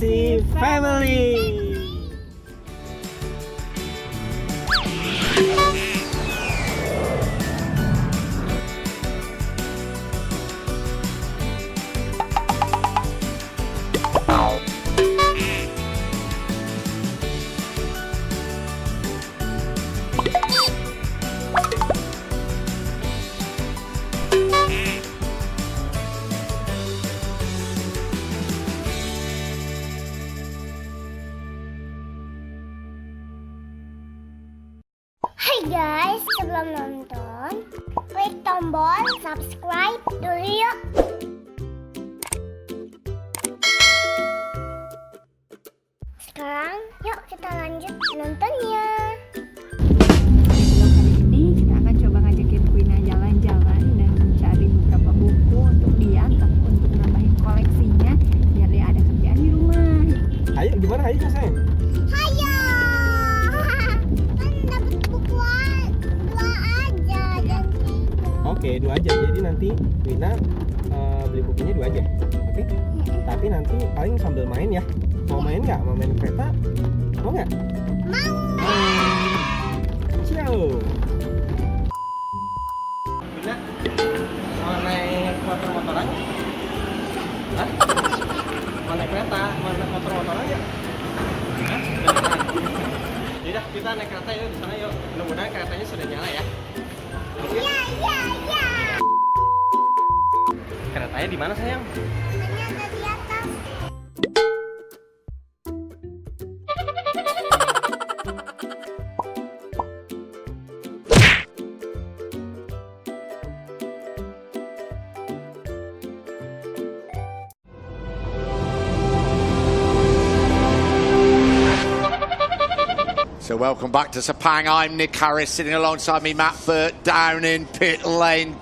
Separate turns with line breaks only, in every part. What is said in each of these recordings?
si family.
Hai guys, sebelum nonton, klik tombol subscribe dulu yuk. Sekarang yuk kita lanjut nontonnya.
Kali ini kita akan coba ngajakin Queena jalan-jalan dan mencari beberapa buku untuk dia untuk nambahin koleksinya biar dia ada kerjaan di rumah.
Ayo, gimana ayo sayang?
Hayo! Kan dapat bukuan dua aja dan tiga.
Oke, 2 aja. Jadi nanti Queena beli bukunya 2 aja. Oke? Tapi nanti paling sambil main ya. Mau main nggak? Mau main kereta? Mau nggak?
Mau!
Ciao. Queena mau naik motor-motoran? Hah? Mau naik kereta? Mau naik motor-motoran ya? Hah? Yaudah, kita naik kereta yuk di sana yuk. Mudah-mudahan keretanya sudah nyala ya. Oke?
Ya.
Keretanya di mana sayang?
Ternyata di atas.
So welcome back to Sepang. I'm Nick Harris, sitting alongside me, Matt Burt, down in pit lane,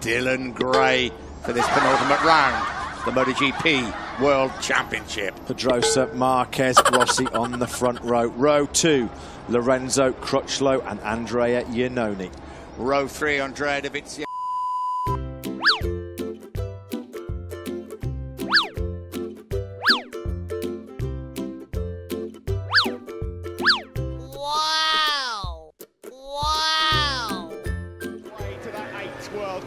Dylan Gray for this penultimate round, the Motogp World Championship.
Pedrosa, Marquez, Rossi on the front row. Row 2, Lorenzo Crutchlow and Andrea Iannone.
Row 3, Andrea Davizia.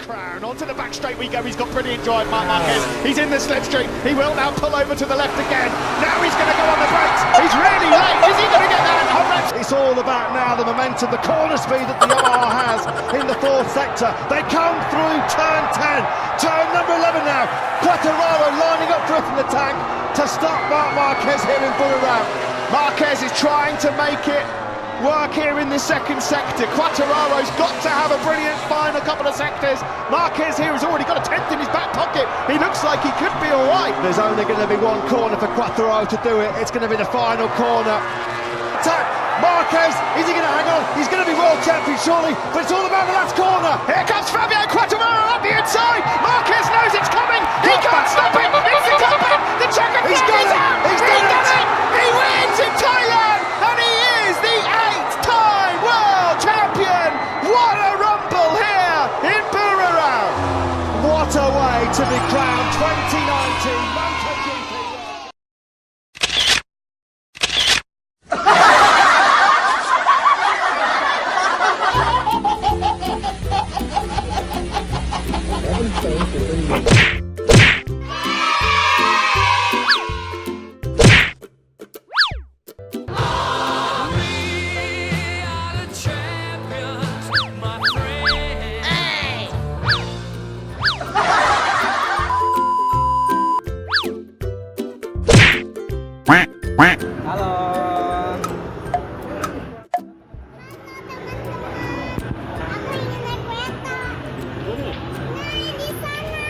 Crown. Onto the back straight we go. He's got brilliant drive, Mark Marquez. He's in the slipstream. He will now pull over to the left again. Now he's going to go on the brakes. He's really late. Is he going to get that? It's all about now the momentum, the corner speed that the Yamaha has in the fourth sector. They come through turn 10. Turn number 11 now. Quattararo lining up for it from the tank to stop Mark Marquez here in Bulla. Marquez is trying to make it work here in the second sector. Quattararo's got to have a brilliant final couple of sectors. Marquez here has already got a 10th in his back pocket. He looks like he could be all right. There's only going to be one corner for Quattararo to do it. It's going to be the final corner. Attack! Marquez, is he going to hang on? He's going to be world champion surely, but it's all about the last corner. Here comes Fabio Quattararo up the inside. Marquez knows it's coming. He can't stop it. It's the top end. The checker flag is out. He's done it. He wins in Thailand, and he is the 8th-time world champion. What a rumble here in Burarao. What a way to be crowned 2019 Motogp.
Halo.
Aku ingin naik kereta. Nah, di sana.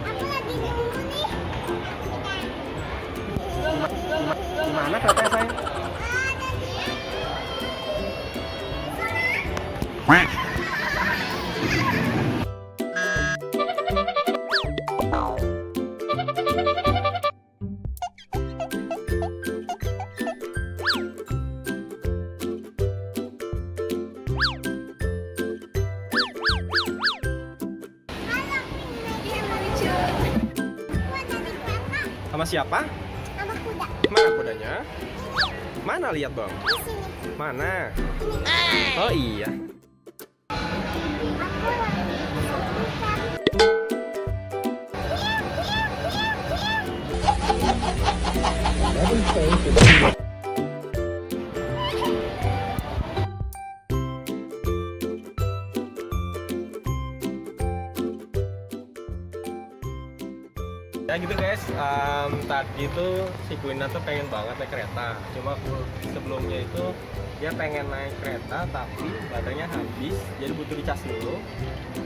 Aku lagi nunggu nih.
Gimana keretanya sayang?
Ada dia.
Sama siapa?
Sama kuda.
Mana kudanya? Mana lihat dong?
Di sini.
Mana? Oh iya.
Aku lagi
Ya gitu guys, tadi tuh si Queena tuh pengen banget naik kereta. Cuma sebelumnya itu dia pengen naik kereta tapi baterainya habis, jadi butuh dicas dulu.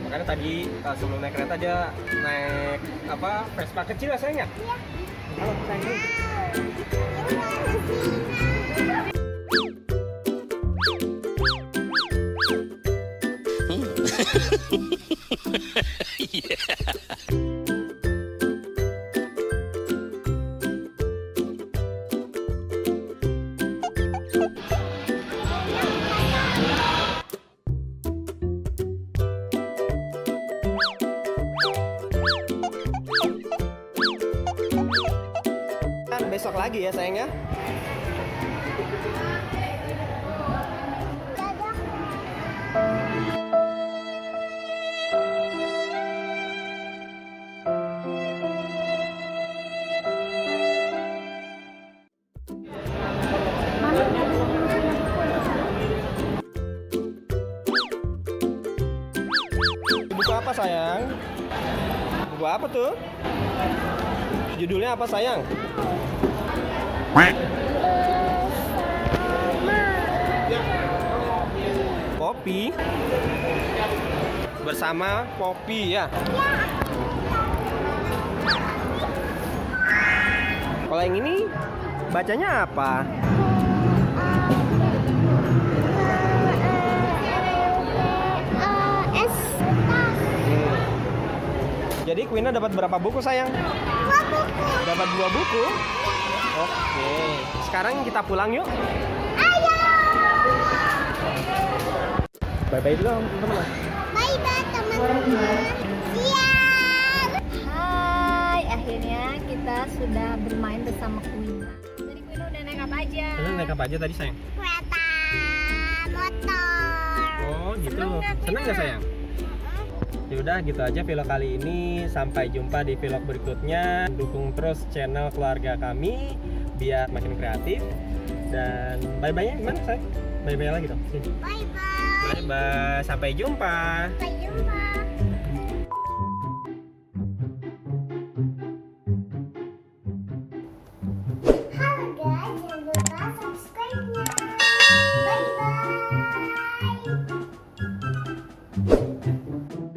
Makanya tadi sebelum naik kereta dia naik apa Vespa kecil ya sayang ya?
Iya.
Halo sayang. Besok lagi ya sayang ya. Buku apa sayang? Buku apa tuh? Judulnya apa sayang? Poppy. Bersama Poppy ya. Kalau yang ini bacanya apa? Jadi Queena dapat berapa buku sayang?
2 buku.
Dapat 2 buku? Oke. Sekarang kita pulang yuk.
Ayo.
Bye-bye dulu teman-teman.
Bye-bye teman-teman. Siap.
Hai, akhirnya kita sudah bermain bersama Queena. Tadi Queena udah naik apa aja?
Kalian naik apa aja tadi sayang?
Kereta, motor.
Oh gitu.
Seneng nggak,
Seneng nggak
Queena?
sayang? Yaudah gitu aja vlog kali ini. Sampai jumpa di vlog berikutnya. Dukung terus channel keluarga kami biar makin kreatif. Dan bye-bye-nya gimana sayang? Bye-bye lagi dong. Sini.
Bye-bye.
Bye-bye. Sampai jumpa.
Sampai jumpa.